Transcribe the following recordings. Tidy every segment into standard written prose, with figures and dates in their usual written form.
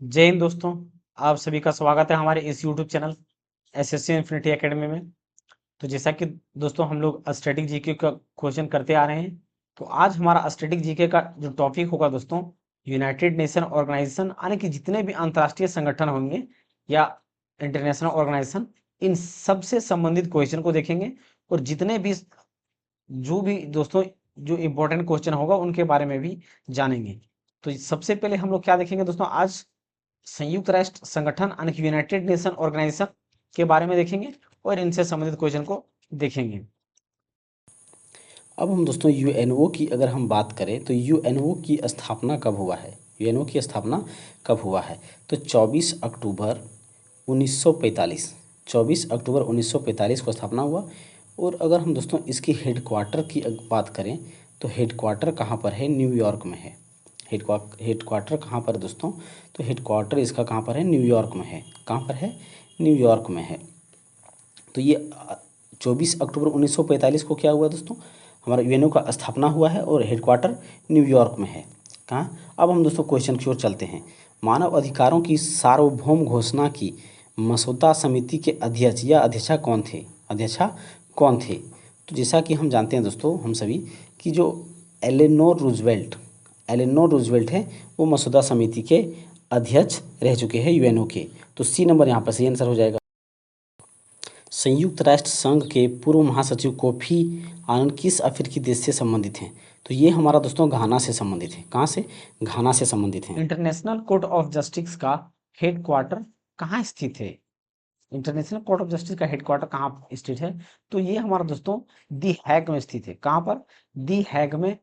जय हिंद दोस्तों। आप सभी का स्वागत है हमारे इस YouTube channel SSC infinity academy में। तो जैसा कि दोस्तों हम लोग स्टैटिक जीके का क्वेश्चन करते आ रहे हैं, तो आज हमारा स्टैटिक जीके का जो टॉपिक होगा दोस्तों, यूनाइटेड नेशन ऑर्गेनाइजेशन, यानी कि जितने भी अंतर्राष्ट्रीय संगठन होंगे या इंटरनेशनल ऑर्गेनाइजेशन, इन सब से संबंधित क्वेश्चन को देखेंगे। और जितने भी जो भी दोस्तों जो इम्पोर्टेंट क्वेश्चन होगा उनके बारे में भी जानेंगे। तो सबसे पहले हम लोग क्या देखेंगे दोस्तों, आज संयुक्त राष्ट्र संगठन यानी कि यूनाइटेड नेशन ऑर्गेनाइजेशन के बारे में देखेंगे और इनसे संबंधित क्वेश्चन को देखेंगे। अब हम दोस्तों यूएनओ की अगर हम बात करें तो यूएनओ की स्थापना कब हुआ है। यूएनओ की स्थापना कब हुआ है तो 24 अक्टूबर 1945। 24 अक्टूबर 1945 को स्थापना हुआ। और अगर हम दोस्तों इसकी हेडक्वार्टर की बात करें तो हेडक्वार्टर कहाँ पर है, न्यूयॉर्क में है। हेडक्वार्टर कहाँ पर है दोस्तों, तो हेडक्वार्टर इसका कहाँ पर है, न्यूयॉर्क में है। कहाँ पर है, न्यूयॉर्क में है। तो ये 24 अक्टूबर 1945 को क्या हुआ दोस्तों, हमारा यूएनओ का स्थापना हुआ है और हेडक्वार्टर न्यूयॉर्क में है। कहाँ, अब हम दोस्तों क्वेश्चन की ओर चलते हैं। मानव अधिकारों की सार्वभौम घोषणा की मसौदा समिति के अध्यक्ष या अध्यक्षा कौन थे, अध्यक्षा कौन थे। तो जैसा कि हम जानते हैं दोस्तों हम सभी कि जो एलेनोर रूजवेल्ट है वो मसौदा समिति के अध्यक्ष रह चुके हैं यूएनओ के। तो सी नंबर यहाँ पर सही आंसर हो जाएगा। संयुक्त राष्ट्र संघ के पूर्व महासचिव कोफी आनंद किस अफ्रीकी देश से संबंधित हैं, तो ये हमारा दोस्तों घाना से संबंधित है। कहाँ से, घाना से संबंधित हैं। इंटरनेशनल कोर्ट ऑफ जस्टिस का हेडक्वार्टर कहाँ स्थित है, इंटरनेशनल कोर्ट ऑफ जस्टिस का हेडक्वार्टर कहाँ स्थित है, तो ये हमारा दोस्तों दी हैग में स्थित है। कहाँ पर, दी हैग में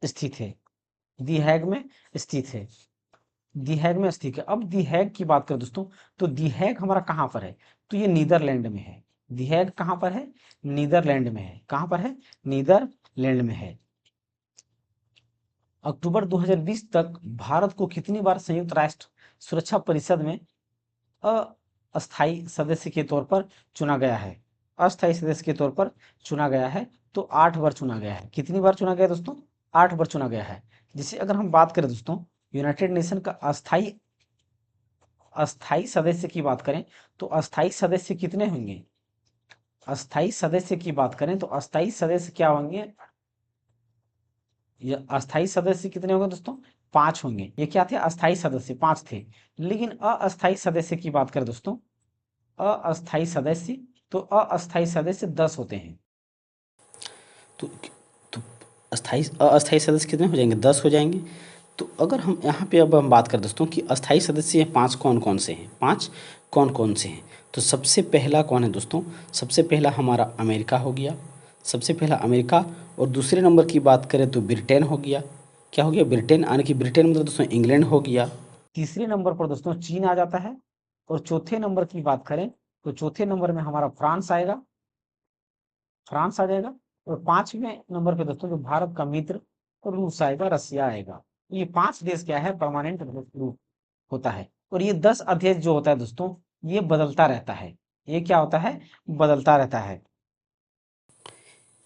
स्थित है। दी हैग में स्थित है। दी हैग में स्थित है। अब दी हैग की बात करें दोस्तों, तो दी हैग हमारा कहाँ पर है, तो ये नीदरलैंड में है। दी हैग कहाँ पर है, नीदरलैंड में है। कहाँ पर है, नीदरलैंड में है। अक्टूबर 2020 तक भारत को कितनी बार संयुक्त राष्ट्र सुरक्षा परिषद में अस्थायी सदस्य के तौर पर चुना गया है, अस्थायी सदस्य के तौर पर चुना गया है, तो 8 बार चुना गया है। कितनी बार चुना गया दोस्तों, 8 बार चुना गया है। जिसे अगर हम बात करें दोस्तों, यूनाइटेड नेशन का अस्थायी अस्थायी सदस्य की बात करें तो अस्थायी सदस्य कितने होंगे, अस्थायी सदस्य की बात करें तो अस्थायी सदस्य क्या होंगे, ये अस्थायी सदस्य कितने होंगे दोस्तों, 5 होंगे। ये क्या थे, अस्थायी सदस्य 5 थे। लेकिन अस्थायी सदस्य की बात करें दोस्तों, अस्थायी सदस्य, तो अस्थायी सदस्य 10 होते हैं। तो अस्थायी सदस्य कितने हो जाएंगे, 10 हो जाएंगे। तो अगर हम यहाँ पे अब हम बात करें दोस्तों कि अस्थायी सदस्य हैं 5 कौन कौन से हैं, 5 कौन कौन से हैं। तो सबसे पहला कौन है दोस्तों, सबसे पहला हमारा अमेरिका हो गया। सबसे पहला अमेरिका। और दूसरे नंबर की बात करें तो ब्रिटेन हो गया। क्या हो गया, ब्रिटेन, यानी कि ब्रिटेन मतलब दोस्तों इंग्लैंड हो गया। तीसरे नंबर पर दोस्तों चीन आ जाता है। और चौथे नंबर की बात करें तो चौथे नंबर में हमारा फ्रांस आएगा, फ्रांस आ जाएगा। और 5वें नंबर पे दोस्तों जो भारत का मित्र रूस आएगा, रसिया आएगा। ये 5 देश क्या है, परमानेंट ग्रुप होता है। और ये 10 अध्यक्ष जो होता है दोस्तों, ये बदलता रहता है। ये क्या होता है, बदलता रहता है।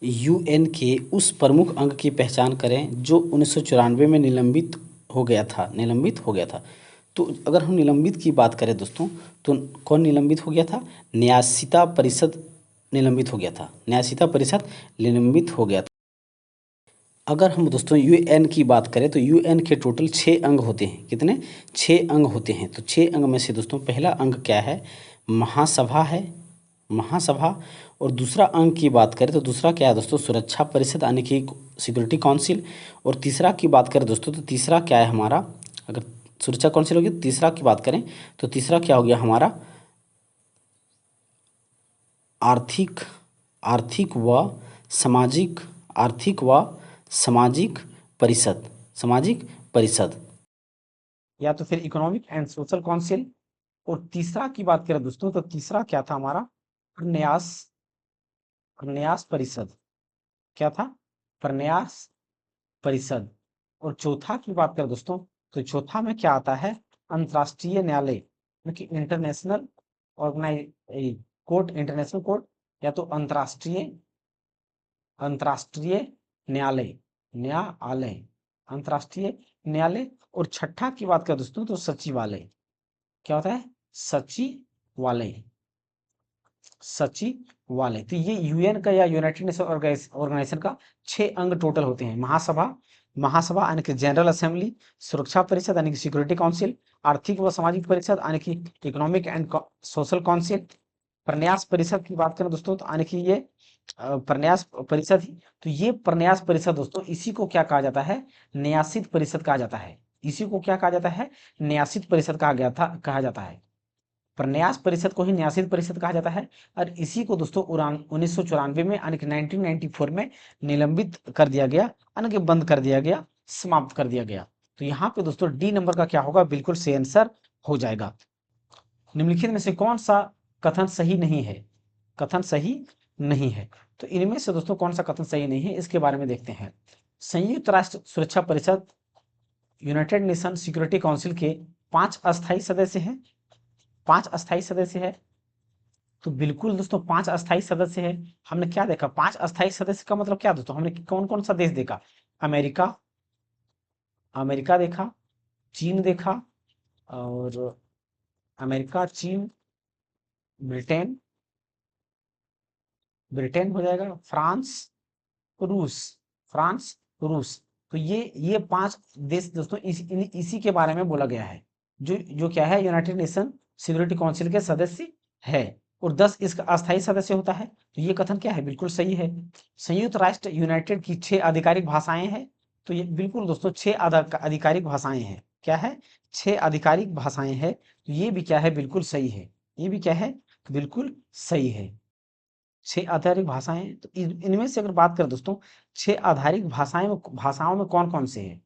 यूएन के उस प्रमुख अंग की पहचान करें जो 1994 में निलंबित हो गया था, निलंबित हो गया था। तो अगर हम निलंबित की बात करें दोस्तों तो कौन निलंबित हो गया था, न्यायशीता परिषद निलंबित हो गया था, न्यायशीता परिषद निलंबित हो गया था। अगर हम दोस्तों यूएन की बात करें तो यूएन के टोटल 6 अंग होते हैं। कितने, 6 अंग होते हैं। तो 6 अंग में से दोस्तों पहला अंग क्या है, महासभा है, महासभा। और दूसरा अंग की बात करें तो दूसरा क्या है दोस्तों, सुरक्षा परिषद यानी कि सिक्योरिटी काउंसिल। और तीसरा की बात करें दोस्तों तो तीसरा क्या है हमारा, अगर सुरक्षा काउंसिल होगी तो तीसरा की बात करें तो तीसरा क्या हो गया हमारा, आर्थिक आर्थिक व सामाजिक, आर्थिक व सामाजिक परिषद, सामाजिक परिषद। या तो फिर इकोनॉमिक एंड सोशल काउंसिल। और तीसरा की बात करें दोस्तों तो तीसरा क्या था हमारा, प्रन्यास, प्रन्यास परिषद। क्या था, प्रन्यास परिषद। और चौथा की बात करें दोस्तों तो चौथा में क्या आता है, अंतरराष्ट्रीय न्यायालय, क्योंकि international organise court, international court, या तो अंतरराष्ट्रीय, अंतरराष्ट्रीय न्यायालय, न्यायालय, अंतरराष्ट्रीय न्यायालय। और छठा की बात करें दोस्तों तो सचिवालय। क्या होता है? सचिवालय। सचिवालय। तो ये यूएन का या यूनाइटेड नेशन ऑर्गेनाइजेशन का 6 अंग टोटल होते हैं। महासभा, महासभा यानी कि जनरल असेंबली, सुरक्षा परिषद यानी कि सिक्योरिटी काउंसिल, आर्थिक व सामाजिक परिषद यानी कि इकोनॉमिक एंड सोशल काउंसिल, प्रन्यास परिषद की बात करें दोस्तों तो यानी कि ये प्रन्यास परिषद ही। तो ये प्रन्यास परिषद दोस्तों, इसी को क्या कहा जाता है? न्यासित परिषद कहा जाता है। इसी को क्या कहा जाता है? न्यासित परिषद कहा जाता है। प्रन्यास परिषद को ही न्यासित परिषद कहा जाता है। और इसी को दोस्तों 1994 में यानी कि 1994 में निलंबित कर दिया गया, यानी कि बंद कर दिया गया, समाप्त कर दिया गया। तो यहाँ पे दोस्तों डी नंबर का क्या होगा? बिल्कुल सही आंसर हो जाएगा। निम्नलिखित में से कौन सा कथन सही नहीं है? कथन सही नहीं है। तो इनमें से दोस्तों कौन सा कथन सही नहीं है, इसके बारे में देखते हैं। संयुक्त राष्ट्र सुरक्षा परिषद, यूनाइटेड नेशन सिक्योरिटी काउंसिल के 5 अस्थायी सदस्य हैं। 5 अस्थायी सदस्य है। तो बिल्कुल दोस्तों 5 अस्थायी सदस्य है। हमने क्या देखा? 5 अस्थायी सदस्य का मतलब क्या दोस्तों? हमने कौन कौन सा देश देखा? अमेरिका, अमेरिका देखा, चीन देखा, और अमेरिका, चीन, ब्रिटेन, ब्रिटेन हो जाएगा, फ्रांस, रूस, फ्रांस, रूस। तो ये 5 देश दोस्तों इसी के बारे में बोला गया है, जो जो क्या है? यूनाइटेड नेशन सिक्योरिटी काउंसिल के सदस्य है। और 10 इसका अस्थायी सदस्य होता है। तो ये कथन क्या है? बिल्कुल सही है। संयुक्त राष्ट्र यूनाइटेड की 6 आधिकारिक भाषाएं हैं। तो ये बिल्कुल दोस्तों 6 आधिकारिक भाषाएं हैं। क्या है? 6 आधिकारिक भाषाएं हैं। तो ये भी क्या है? बिल्कुल सही है। ये भी क्या है? बिल्कुल सही है। 6 आधारिक भाषाएं। तो इनमें से अगर बात करें दोस्तों, 6 आधारिक भाषाओं में कौन कौन से हैं?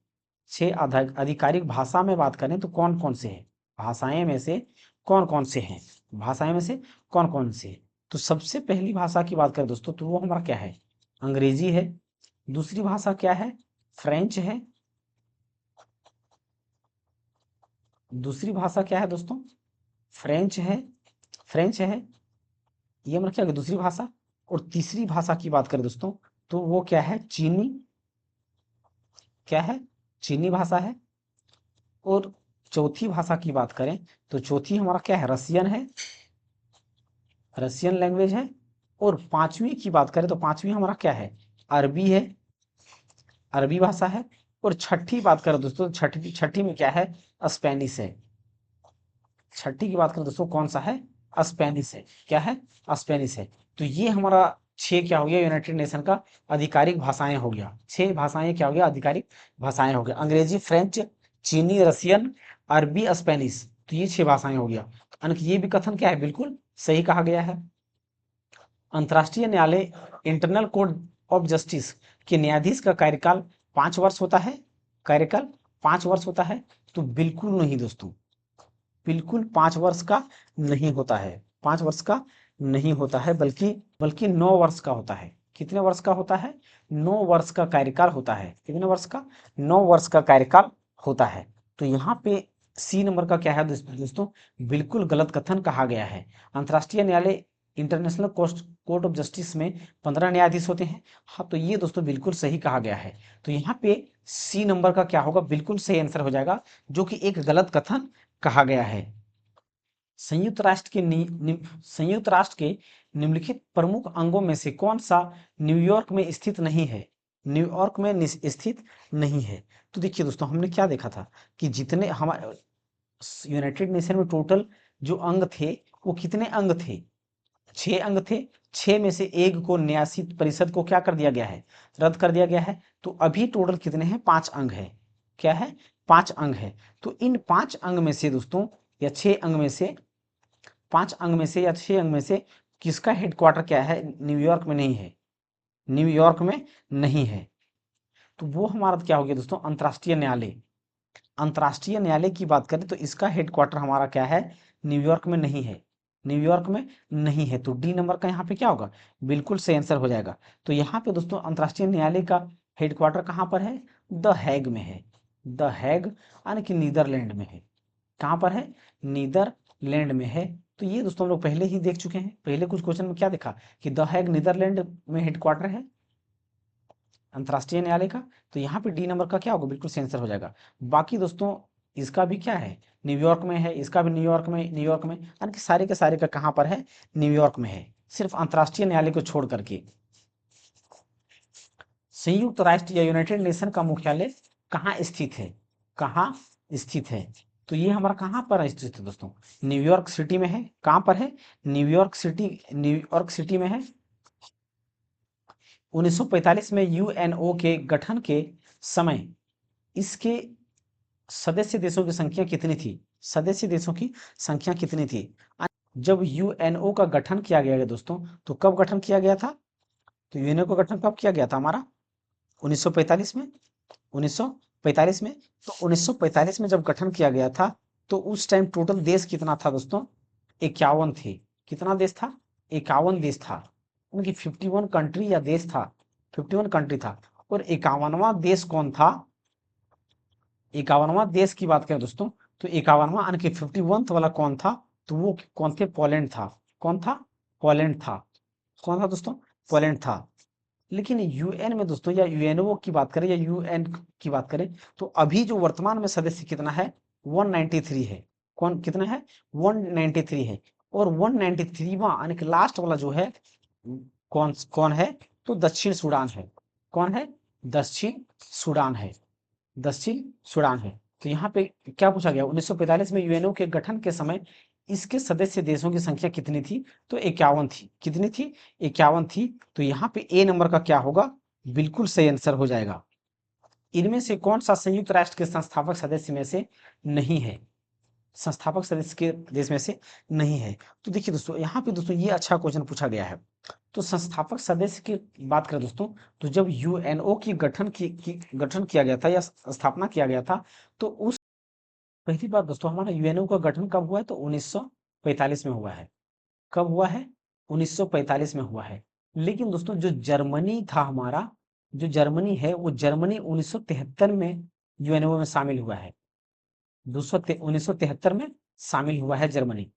6 आधिकारिक भाषा में बात करें तो कौन कौन से हैं? भाषाएं में से कौन कौन से हैं? भाषाएं में से कौन कौन से हैं? तो सबसे पहली भाषा की बात करें दोस्तों तो वो हमारा क्या है? अंग्रेजी है। दूसरी भाषा क्या है? फ्रेंच है। दूसरी भाषा क्या है दोस्तों? फ्रेंच है। फ्रेंच है। ये मतलब क्या है? दूसरी भाषा। और तीसरी भाषा की बात करें दोस्तों तो वो क्या है? चीनी। क्या है? चीनी भाषा है। और चौथी भाषा की बात करें तो चौथी हमारा क्या है? रसियन है। रसियन लैंग्वेज है। और पांचवी की बात करें तो पांचवी हमारा क्या है? अरबी है। अरबी भाषा है। और छठी बात करें दोस्तों, छठी छठी में क्या है? स्पेनिश है। छठी की बात करें दोस्तों कौन सा है? स्पेनिश है। क्या है? स्पेनिश है। तो ये हमारा 6 क्या हो गया? यूनाइटेड नेशन का आधिकारिक भाषाएं हो गया। 6 भाषाएं क्या हो गया? आधिकारिक भाषाएं हो गया। अंग्रेजी, फ्रेंच, चीनी, रसियन, अरबी, स्पेनिश। तो ये 6 भाषाएं हो गया। यानी कि ये भी कथन क्या है? बिल्कुल सही कहा गया है। अंतर्राष्ट्रीय न्यायालय इंटरनल कोर्ट ऑफ जस्टिस के न्यायाधीश का कार्यकाल 5 वर्ष होता है। कार्यकाल 5 वर्ष होता है। तो बिल्कुल नहीं दोस्तों, बिल्कुल 5 वर्ष का नहीं होता है। 5 वर्ष का नहीं होता है, बल्कि बल्कि 9 वर्ष का होता है। कितने वर्ष का होता है? 9 वर्ष का कार्यकाल होता है। कितने वर्ष का? 9 वर्ष का कार्यकाल होता है। तो यहाँ पे सी नंबर का क्या है दोस्तों? बिल्कुल गलत कथन कहा गया है। अंतर्राष्ट्रीय न्यायालय इंटरनेशनल कोर्ट ऑफ जस्टिस में 15 न्यायाधीश होते हैं। हाँ, तो ये दोस्तों बिल्कुल सही कहा गया है। तो यहाँ पे सी नंबर का क्या होगा? बिल्कुल सही आंसर हो जाएगा, जो कि एक गलत कथन कहा गया है। संयुक्त राष्ट्र के निम्नलिखित प्रमुख अंगों में से कौन सा न्यूयॉर्क में स्थित नहीं है? न्यूयॉर्क में स्थित नहीं है। तो देखिए दोस्तों, हमने क्या देखा था कि जितने हमारे यूनाइटेड नेशन में टोटल जो अंग थे, वो कितने अंग थे? 6 अंग थे। 6 में से एक को न्यासित परिषद को क्या कर दिया गया है? रद्द कर दिया गया है। तो अभी टोटल कितने हैं? 5 अंग है। क्या है? 5 अंग है। तो इन 5 अंग में से दोस्तों, या 6 अंग में से, 5 अंग में से या 6 अंग में से किसका हेडक्वार्टर क्या है? न्यूयॉर्क में नहीं है। न्यूयॉर्क में नहीं है। तो वो हमारा क्या हो गया दोस्तों? अंतर्राष्ट्रीय न्यायालय। अंतर्राष्ट्रीय न्यायालय की बात करें तो इसका हेडक्वार्टर हमारा क्या है? न्यूयॉर्क में नहीं है। न्यूयॉर्क में नहीं है। तो डी नंबर का यहाँ पे क्या होगा? बिल्कुल सही आंसर हो जाएगा। तो यहाँ पे दोस्तों अंतर्राष्ट्रीय न्यायालय का हेडक्वार्टर कहाँ पर है? द हैग में है। द हैग यानी कि नीदरलैंड में है। कहाँ पर है? नीदरलैंड में है। तो ये दोस्तों हम लोग पहले ही देख चुके हैं। पहले कुछ क्वेश्चन में क्या देखा कि द हैग नीदरलैंड में हेडक्वार्टर है। अंतर्राष्ट्रीय न्यायालय का। तो यहाँ पे डी नंबर का क्या होगा, बिल्कुल सही आंसर हो जाएगा। बाकी दोस्तों इसका भी क्या है, न्यूयॉर्क में है, इसका भी न्यूयॉर्क में यानी कि सारे के सारे का कहाँ पर है, न्यूयॉर्क में है, सिर्फ अंतर्राष्ट्रीय न्यायालय को छोड़ करके। संयुक्त राष्ट्र या यूनाइटेड नेशन का मुख्यालय कहाँ स्थित है, कहाँ स्थित है, तो ये हमारा कहाँ पर स्थित है दोस्तों, न्यूयॉर्क सिटी में है। कहाँ पर है, न्यूयॉर्क सिटी में है। 1945 में यूएनओ के गठन के समय इसके सदस्य देशों की संख्या कितनी थी, सदस्य देशों की संख्या कितनी थी। जब यूएनओ का गठन किया गया दोस्तों, तो कब गठन किया गया था, तो यूएनओ का गठन कब किया गया था हमारा, 1945 में। 1945 में, तो 1945 में जब गठन किया गया था, तो उस टाइम टोटल देश कितना था दोस्तों, 51 थे। कितना देश था, 51 देश था, उनकी 51 कंट्री या देश था, 51 कंट्री था। और 51वां देश कौन था, 51वां देश की बात करें दोस्तों, तो 51वां यानी कि 51th वाला कौन था, तो वो कौन थे, पोलैंड था। कौन था, पोलैंड था। कौन था दोस्तों, पोलैंड था। लेकिन यूएन में दोस्तों या यूएनओ की बात करें या यूएन की बात करें, तो अभी जो वर्तमान में सदस्य कितना है, 193 है। कौन कितना है, 193 है। और 193वां यानी कि लास्ट वाला जो है, कौन कौन है, तो दक्षिण सूडान है। कौन है, दक्षिण सूडान है, दक्षिण सूडान है। तो यहाँ पे क्या पूछा गया, 1945 में यूएनओ के गठन के समय इसके सदस्य देशों की संख्या कितनी थी, तो 51 थी। कितनी थी, 51 थी। तो यहाँ पे ए नंबर का क्या होगा, बिल्कुल सही आंसर हो जाएगा। इनमें से कौन सा संयुक्त राष्ट्र के संस्थापक सदस्य में से नहीं है, संस्थापक सदस्य के देश में से नहीं है। तो देखिए दोस्तों, यहाँ पे दोस्तों ये अच्छा क्वेश्चन पूछा गया है। तो संस्थापक सदस्य की बात करें दोस्तों, तो जब यूएनओ की गठन किया गया था या स्थापना किया गया था, तो उस पहली बात दोस्तों, हमारा यूएनओ का गठन कब हुआ है, तो 1945 में हुआ है। कब हुआ है, 1945 में हुआ है। लेकिन दोस्तों जो जर्मनी था हमारा, जो जर्मनी है, वो जर्मनी 1973 में यूएनओ में शामिल हुआ है। 1973 में शामिल हुआ है जर्मनी।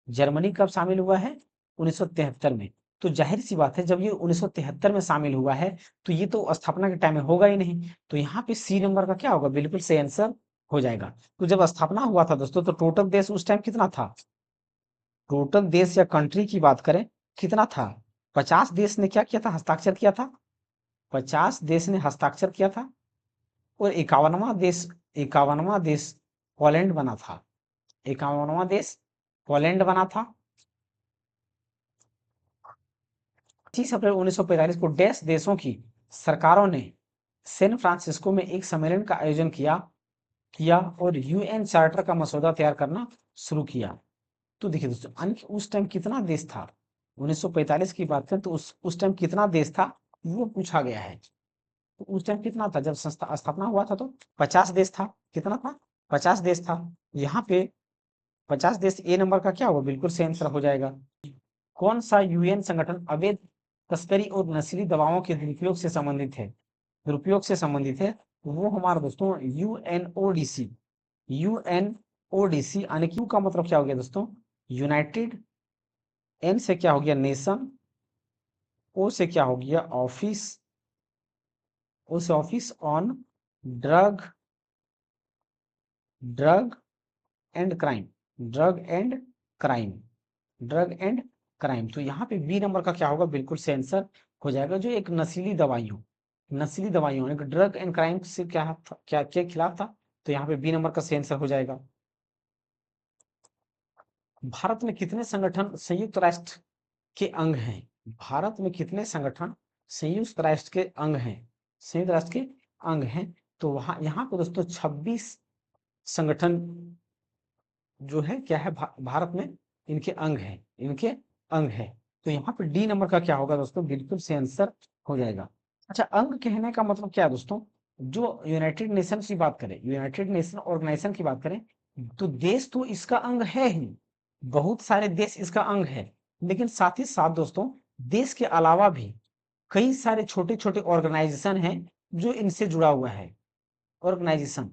जर्मनी कब शामिल हुआ है, 1973 में। तो जाहिर सी बात है, जब ये 1973 में शामिल हुआ है, तो ये तो स्थापना के टाइम में होगा ही नहीं। तो यहाँ पे सी नंबर का क्या होगा, बिल्कुल सही आंसर हो जाएगा। तो जब स्थापना हुआ था दोस्तों, तो टोटल देश उस टाइम कितना था, टोटल देश या कंट्री की बात करें, कितना था, 50 देश ने क्या किया था, हस्ताक्षर किया था। 50 देश ने हस्ताक्षर किया था। और 51वां देश पोलैंड बना था। 51वां देश पोलैंड बना था। 25 अप्रैल 1945 को डैश देशों की सरकारों ने सैन फ्रांसिस्को में एक सम्मेलन का आयोजन किया और यूएन चार्टर का मसौदा तैयार करना शुरू किया। तो देखिए दोस्तों, उस टाइम कितना देश था, 1945 की बात करें तो उस टाइम कितना देश था, वो पूछा गया है। तो उस टाइम कितना था, जब संस्था स्थापना हुआ था, तो 50 देश था। कितना था, 50 देश था। यहाँ पे 50 देश, ए नंबर का क्या होगा, बिल्कुल सही आंसर हो जाएगा। कौन सा यूएन संगठन अवैध तस्करी और नशीली दवाओं के दुरुपयोग से संबंधित है, दुरुपयोग से संबंधित है, वो हमारा दोस्तों यूएनओडीसी। यूएनओडीसी यानी कि का मतलब क्या हो गया दोस्तों, यूनाइटेड, एन से क्या हो गया, नेशन, ओ से क्या हो गया, ऑफिस, ओ से office on drug drug and crime, drug and crime, drug and crime. तो यहाँ पे बी नंबर का क्या होगा, बिल्कुल से आंसर हो जाएगा। जो एक नशीली दवाइयों ड्रग एंड क्राइम से क्या था, क्या के खिलाफ था, तो यहाँ पे बी नंबर का सही आंसर हो जाएगा। भारत में कितने संगठन संयुक्त राष्ट्र के अंग हैं, भारत में कितने संगठन संयुक्त राष्ट्र के अंग हैं, संयुक्त राष्ट्र के अंग हैं। तो वहां यहाँ पे दोस्तों 26 संगठन जो है क्या है, भारत में इनके अंग हैं, इनके अंग है। तो यहाँ पे डी नंबर का क्या होगा दोस्तों, बिल्कुल से आंसर हो जाएगा। अच्छा, अंग कहने का मतलब क्या है दोस्तों, जो यूनाइटेड नेशन की बात करें, यूनाइटेड नेशन ऑर्गेनाइजेशन की बात करें, तो देश तो इसका अंग है ही, बहुत सारे देश इसका अंग है। लेकिन साथ ही साथ दोस्तों, देश के अलावा भी कई सारे छोटे छोटे ऑर्गेनाइजेशन हैं जो इनसे जुड़ा हुआ है। ऑर्गेनाइजेशन,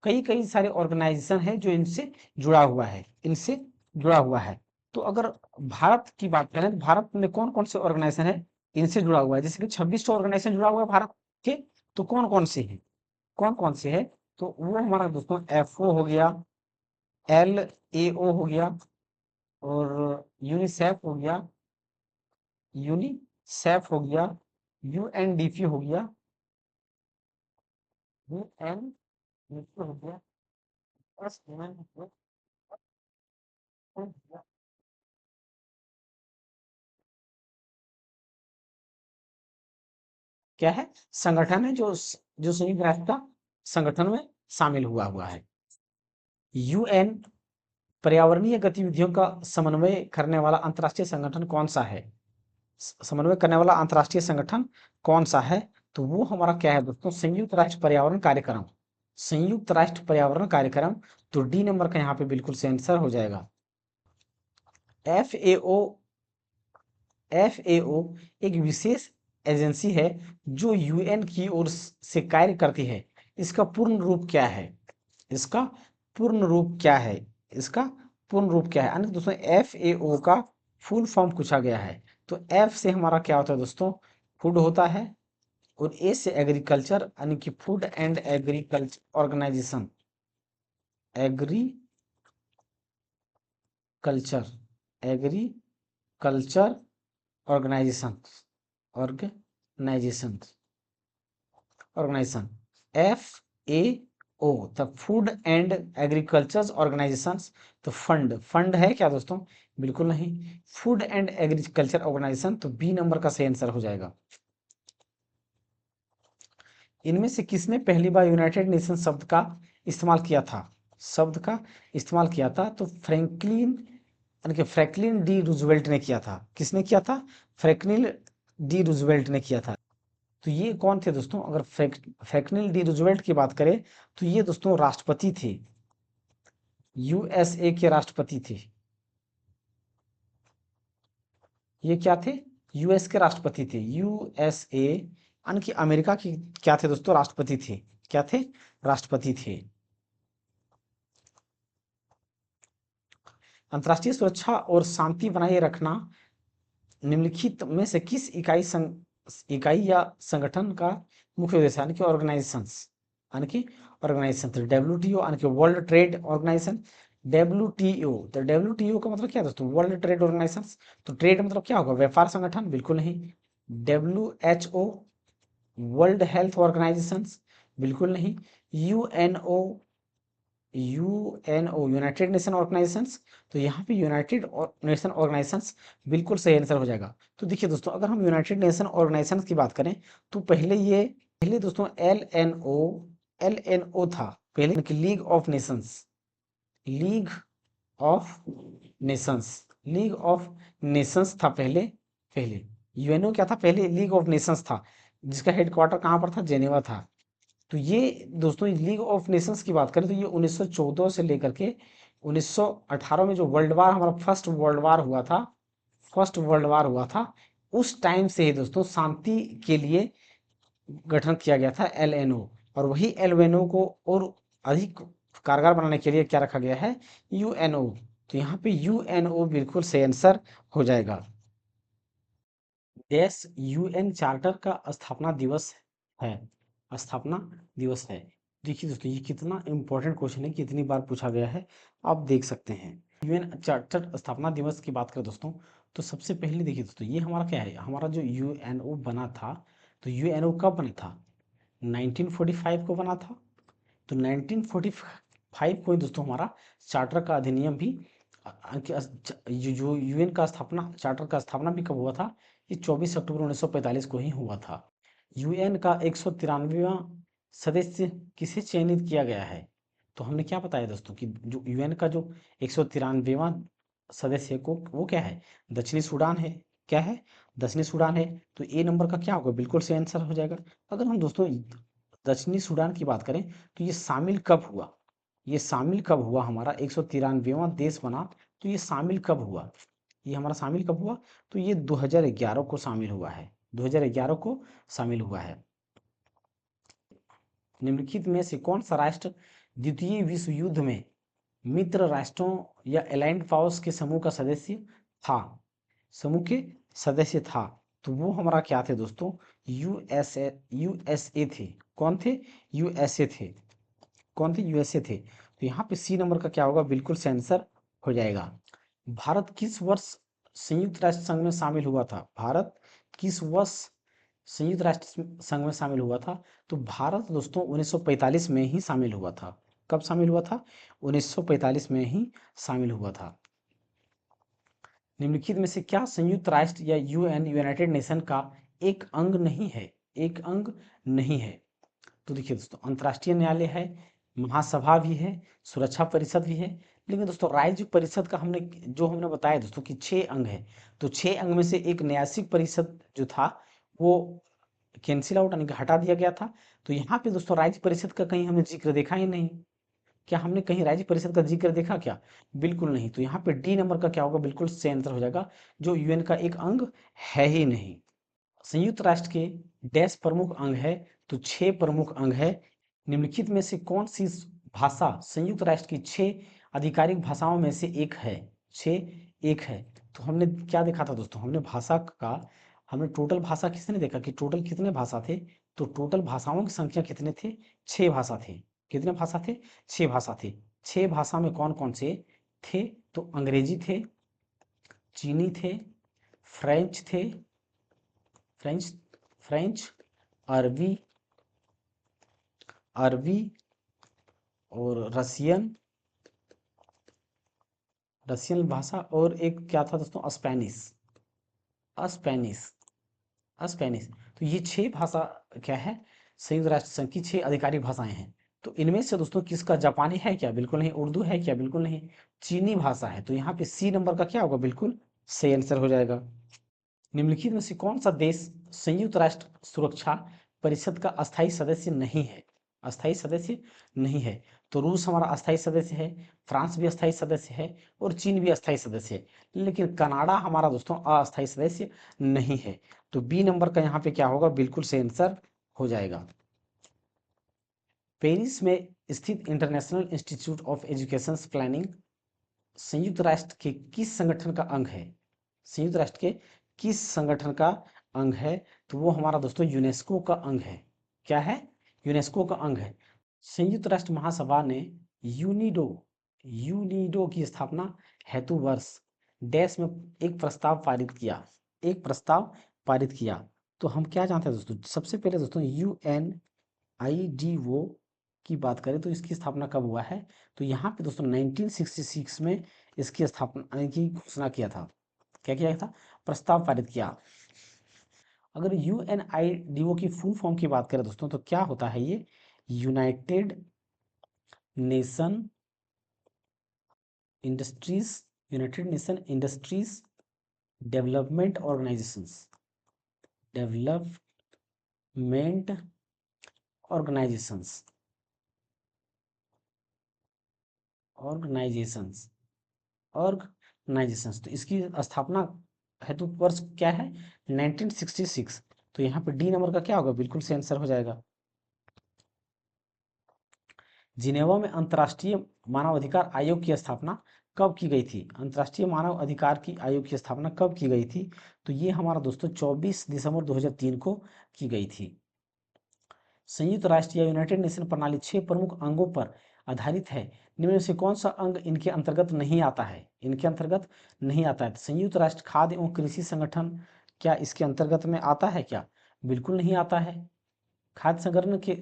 कई कई सारे ऑर्गेनाइजेशन है जो इनसे जुड़ा हुआ है, इनसे जुड़ा हुआ है। तो अगर भारत की बात करें, तो भारत में कौन कौन से ऑर्गेनाइजेशन है, इनसे जुड़ा हुआ है, जैसे कि 26 ऑर्गेनाइजेशन जुड़ा हुआ है भारत के, तो कौन कौन से हैं, कौन कौन से है, तो वो हमारा दोस्तों एफओ हो गया, एलएओ हो गया, और यूनिसेफ हो गया, यूनिसेफ हो गया, यूएनडीपी हो गया, यूएनडीपी हो गया, एसएन हो गया। क्या है, संगठन है जो संयुक्त राष्ट्र का संगठन में शामिल हुआ हुआ है। यूएन पर्यावरणीय गतिविधियों का समन्वय करने वाला अंतर्राष्ट्रीय संगठन कौन सा है, समन्वय करने वाला अंतर्राष्ट्रीय संगठन कौन सा है, तो वो हमारा क्या है दोस्तों, संयुक्त राष्ट्र पर्यावरण कार्यक्रम, संयुक्त राष्ट्र पर्यावरण कार्यक्रम। तो डी नंबर का यहाँ पे बिल्कुल से आंसर हो जाएगा। एफएओ, एफएओ एक विशेष एजेंसी है जो यूएन की ओर से कार्य करती है। इसका पूर्ण रूप क्या है, इसका पूर्ण रूप क्या है, इसका पूर्ण रूप क्या है, यानी दोस्तों एफएओ का फुल फॉर्म पूछा गया है। तो एफ से हमारा क्या होता है दोस्तों, फूड होता है, और ए से एग्रीकल्चर, यानी कि food and agriculture organisation, agriculture, agriculture organisation, organisation, organisation, F A O, the food and agriculture organisation. तो फंड, फंड है क्या दोस्तों, बिल्कुल नहीं। फूड एंड एग्रीकल्चर ऑर्गेनाइजेशन, तो बी नंबर का सही आंसर हो जाएगा। इनमें से किसने पहली बार यूनाइटेड नेशन शब्द का इस्तेमाल किया था, शब्द का इस्तेमाल किया था, तो फ्रैंकलिन, यानी कि फ्रैंकलिन डी रूजवेल्ट ने किया था। किसने किया था, फ्रैंकलिन डी रूजवेल्ट ने किया था। तो ये कौन थे दोस्तों, अगर फ्रैंकलिन डी रूजवेल्ट की बात करें, तो ये दोस्तों राष्ट्रपति थे, यूएसए के राष्ट्रपति थे। ये क्या थे, यूएस के राष्ट्रपति थे, यूएसए, यानी कि अमेरिका के क्या थे दोस्तों, राष्ट्रपति थे, क्या थे, राष्ट्रपति थे। अंतर्राष्ट्रीय सुरक्षा और शांति बनाए रखना निम्नलिखित में से किस इकाई या संगठन का मुख्य उद्देश्य है, यानी कि ऑर्गेनाइजेशंस, यानी कि ऑर्गेनाइजेशन, तो डब्ल्यूटीओ यानी कि वर्ल्ड ट्रेड ऑर्गेनाइजेशन, डब्ल्यूटीओ, तो डब्ल्यूटीओ का मतलब क्या है दोस्तों, वर्ल्ड ट्रेड ऑर्गेनाइजेशन। तो ट्रेड मतलब क्या होगा, व्यापार संगठन, बिल्कुल नहीं। डब्ल्यूएचओ, वर्ल्ड हेल्थ ऑर्गेनाइजेशन, बिल्कुल नहीं। UNO, UNO, United nation organisations, तो यहाँ पे यूनाइटेड नेशन ऑर्गेनाइजेशंस बिल्कुल सही आंसर हो जाएगा। तो देखिए दोस्तों, अगर हम यूनाइटेड नेशन ऑर्गेनाइजेशंस की बात करें, तो पहले दोस्तों एल एन ओ था पहले, कि league of Nations, league of Nations, league of Nations था पहले, पहले यूएनओ क्या था, पहले लीग ऑफ नेशंस था, जिसका हेडक्वार्टर कहाँ पर था, जेनेवा था। तो ये दोस्तों लीग ऑफ नेशंस की बात करें, तो ये 1914 से लेकर के 1918 में जो वर्ल्ड वार, हमारा फर्स्ट वर्ल्ड वार हुआ था, फर्स्ट वर्ल्ड वार हुआ था, उस टाइम से ही दोस्तों शांति के लिए गठन किया गया था एलएनओ। और वही एलएनओ को और अधिक कारगर बनाने के लिए क्या रखा गया है, यूएनओ। तो यहाँ पे यूएनओ बिल्कुल सही आंसर हो जाएगा। देश यूएन चार्टर का स्थापना दिवस है, स्थापना दिवस है। देखिए दोस्तों, ये कितना इंपॉर्टेंट क्वेश्चन है, कितनी बार पूछा गया है, आप देख सकते हैं। यूएन चार्टर स्थापना दिवस की बात करें दोस्तों, तो सबसे पहले देखिए दोस्तों, ये हमारा क्या है, हमारा जो यूएनओ बना था, तो यूएनओ कब बना था, 1945 को बना था। तो 1945 को ही दोस्तों हमारा चार्टर का अधिनियम भी जो यूएन का स्थापना, चार्टर का स्थापना भी कब हुआ था, ये 24 अक्टूबर 1945 को ही हुआ था। यूएन का 193वां सदस्य किसे चयनित किया गया है, तो हमने क्या बताया दोस्तों कि जो यूएन का जो 193वां सदस्य को, वो क्या है, दक्षिणी सूडान है, क्या है, दक्षिणी सूडान है। तो ए नंबर का क्या होगा, बिल्कुल सही आंसर हो जाएगा। अगर हम दोस्तों दक्षिणी सूडान की बात करें, तो ये शामिल कब हुआ, ये शामिल कब हुआ, हमारा 193वां देश बना, तो ये शामिल कब हुआ, ये हमारा शामिल कब हुआ, तो ये 2011 को शामिल हुआ है, 2011 को शामिल हुआ है। निम्नलिखित में से कौन सा राष्ट्र द्वितीय विश्व युद्ध में मित्र राष्ट्रों या एलाइंड पावर्स के समूह का सदस्य था, समूह के सदस्य था, तो वो हमारा क्या थे दोस्तों, यूएसए थे। कौन थे, यूएसए थे। कौन थे, यूएसए थे। तो यहाँ पे सी नंबर का क्या होगा, बिल्कुल से आंसर हो जाएगा। भारत किस वर्ष संयुक्त राष्ट्र संघ में शामिल हुआ था, भारत किस वर्ष संयुक्त राष्ट्र संघ में शामिल हुआ था। तो भारत दोस्तों 1945 में ही शामिल हुआ था। कब शामिल हुआ था, 1945 में ही शामिल हुआ था। निम्नलिखित में से क्या संयुक्त राष्ट्र या यूएन, यूनाइटेड नेशन का एक अंग नहीं है, एक अंग नहीं है। तो देखिए दोस्तों, अंतर्राष्ट्रीय न्यायालय है, महासभा भी है, सुरक्षा परिषद भी है। लेकिन दोस्तों राज्य परिषद का हमने बताया दोस्तों कि 6 अंग है। तो 6 अंग में से एक न्यासिक परिषद जो था वो कैंसिल आउट यानी कि हटा दिया गया था। तो यहाँ पे दोस्तों राज्य परिषद का कहीं हमने जिक्र देखा ही नहीं। क्या हमने कहीं राज्य परिषद का जिक्र देखा क्या, बिल्कुल नहीं। तो यहाँ पे डी नंबर का क्या होगा, बिल्कुल सही आंसर हो जाएगा, जो यूएन का एक अंग है ही नहीं। संयुक्त राष्ट्र के डैश प्रमुख अंग है, तो 6 प्रमुख अंग है। निम्नलिखित में से कौन सी भाषा संयुक्त राष्ट्र की 6 आधिकारिक भाषाओं में से एक है, 6 एक है। तो हमने क्या देखा था दोस्तों, हमने भाषा का, हमने टोटल भाषा किसने देखा कि टोटल कितने भाषा थे। तो टोटल भाषाओं की संख्या कितने थे, 6 भाषा थे। कितने भाषा थे, 6 भाषा थे। 6 भाषा में कौन कौन से थे, तो अंग्रेजी थे, चीनी थे, फ्रेंच थे, फ्रेंच फ्रेंच अरबी, अरबी और रसियन, रसियन भाषा, और एक क्या था दोस्तों, स्पेनिश, स्पेनिश, स्पेनिश। तो ये 6 भाषा क्या है, संयुक्त राष्ट्र संघ की 6 आधिकारिक भाषाएं हैं। तो इनमें से दोस्तों किसका, जापानी है क्या, बिल्कुल नहीं। उर्दू है क्या, बिल्कुल नहीं। चीनी भाषा है। तो यहाँ पे सी नंबर का क्या होगा, बिल्कुल सही आंसर हो जाएगा। निम्नलिखित में से कौन सा देश संयुक्त राष्ट्र सुरक्षा परिषद का अस्थायी सदस्य नहीं है, अस्थायी सदस्य नहीं है। तो रूस हमारा अस्थायी सदस्य है, फ्रांस भी अस्थायी सदस्य है, और चीन भी अस्थायी सदस्य है। लेकिन कनाडा हमारा दोस्तों अस्थायी सदस्य नहीं है। तो बी नंबर का यहाँ पे क्या होगा, बिल्कुल सही आंसर हो जाएगा। पेरिस में स्थित international institute of education planning संयुक्त राष्ट्र के किस संगठन का अंग है, संयुक्त राष्ट्र के किस संगठन का अंग है। तो वो हमारा दोस्तों यूनेस्को का अंग है। क्या है, यूनेस्को का अंग है। संयुक्त राष्ट्र महासभा ने यूनिडो, यूनिडो की स्थापना हेतु वर्ष डैश में एक प्रस्ताव पारित किया, एक प्रस्ताव पारित किया। तो हम क्या जानते हैं दोस्तों, सबसे पहले दोस्तों UNIDO की बात करें तो इसकी स्थापना कब हुआ है। तो यहाँ पे दोस्तों 1966 में इसकी स्थापना की घोषणा किया था। क्या किया था, प्रस्ताव पारित किया। अगर UNIDO की फुल फॉर्म की बात करें दोस्तों तो क्या होता है ये, United nation industries, United nation industries development organisations, development organisations, organisations, organisations. तो इसकी स्थापना हेतु वर्ष क्या है, 1966। तो यहाँ पे डी नंबर का क्या होगा, बिल्कुल से आंसर हो जाएगा। जिनेवा में अंतर्राष्ट्रीय मानवाधिकार आयोग की स्थापना कब की गई थी, अंतर्राष्ट्रीय मानव अधिकार की आयोग की स्थापना कब की गई थी। तो ये हमारा दोस्तों 24 दिसंबर 2003 को की गई थी। संयुक्त राष्ट्र या यूनाइटेड नेशन प्रणाली 6 प्रमुख अंगों पर आधारित है। निम्न में से कौन सा अंग इनके अंतर्गत नहीं आता है, इनके अंतर्गत नहीं आता है। संयुक्त राष्ट्र खाद्य एवं कृषि संगठन क्या इसके अंतर्गत में आता है क्या, बिल्कुल नहीं आता है। खाद्य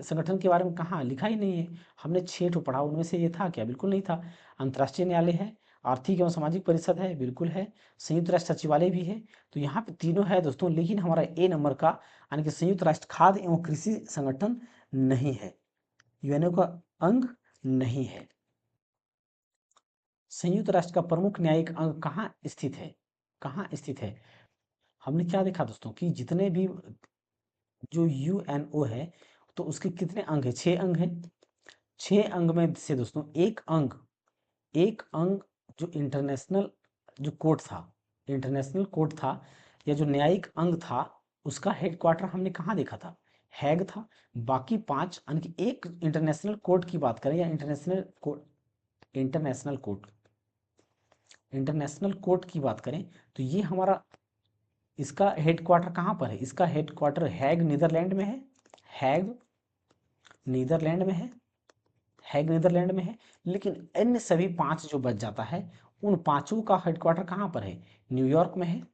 संगठन के बारे में कहाँ लिखा ही नहीं है। हमने 6 पढ़ा, उनमें से ये था क्या, बिल्कुल नहीं था। अंतर्राष्ट्रीय न्यायालय है, आर्थिक एवं सामाजिक परिषद है, बिल्कुल है। संयुक्त राष्ट्र सचिवालय भी है। तो यहाँ पे तीनों है दोस्तों, लेकिन हमारा ए नंबर का यानी कि संयुक्त राष्ट्र खाद्य एवं कृषि संगठन नहीं है, यूएनओ का अंग नहीं है। संयुक्त राष्ट्र का प्रमुख न्यायिक अंग कहाँ स्थित है, कहाँ स्थित है। हमने क्या देखा दोस्तों कि जितने भी जो यूएनओ है तो उसके कितने अंग है, 6 अंग है। 6 अंग में से दोस्तों एक अंग जो इंटरनेशनल जो कोर्ट था, इंटरनेशनल कोर्ट था, या जो न्यायिक अंग था, उसका हेडक्वार्टर हमने कहाँ देखा था, हैग था। बाकी 5 यानी कि एक इंटरनेशनल कोर्ट की बात करें या इंटरनेशनल कोर्ट की बात करें तो ये हमारा इसका हेडक्वार्टर कहाँ पर है? इसका हेडक्वार्टर हैग नीदरलैंड में है। हैग नीदरलैंड में है। हैग नीदरलैंड में है। लेकिन अन्य सभी 5 जो बच जाता है, उन पांचों का हेडक्वार्टर कहाँ पर है? न्यूयॉर्क में है।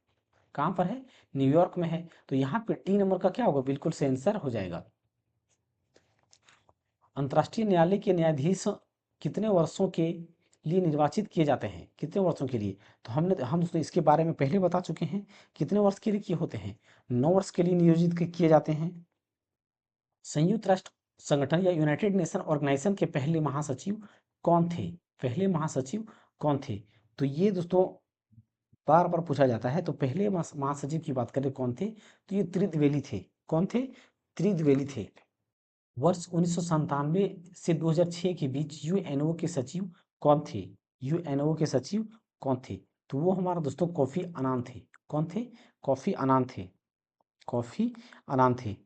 कहाँ पर है? न्यूयॉर्क में है। तो यहाँ पे डी नंबर का क्या होगा? बिल्कुल से आंसर हो जाएगा। अंतर्राष्ट्रीय न्यायालय के न्यायाधीश कितने वर्षों के लिए निर्वाचित किए जाते हैं? कितने वर्षों के लिए? तो हम दोस्तों इसके बारे में पहले बता चुके हैं। कितने वर्ष के लिए किए होते हैं? 9 वर्ष के लिए नियोजित किए जाते हैं। संयुक्त राष्ट्र संगठन या यूनाइटेड नेशन ऑर्गेनाइजेशन के पहले महासचिव कौन थे? पहले महासचिव कौन थे? तो ये दोस्तों बार बार पूछा जाता है। तो पहले महासचिव की बात करें कौन थे, तो ये त्रिद्वैली थे। कौन थे? त्रिद्वैली थे। वर्ष 1997 से 2006 के बीच यूएनओ के सचिव कौन थे? यूएनओ के सचिव कौन थे? तो वो हमारा दोस्तों कोफी अनान थे। कौन थे? कोफी अनान थे। कोफी अनान थे।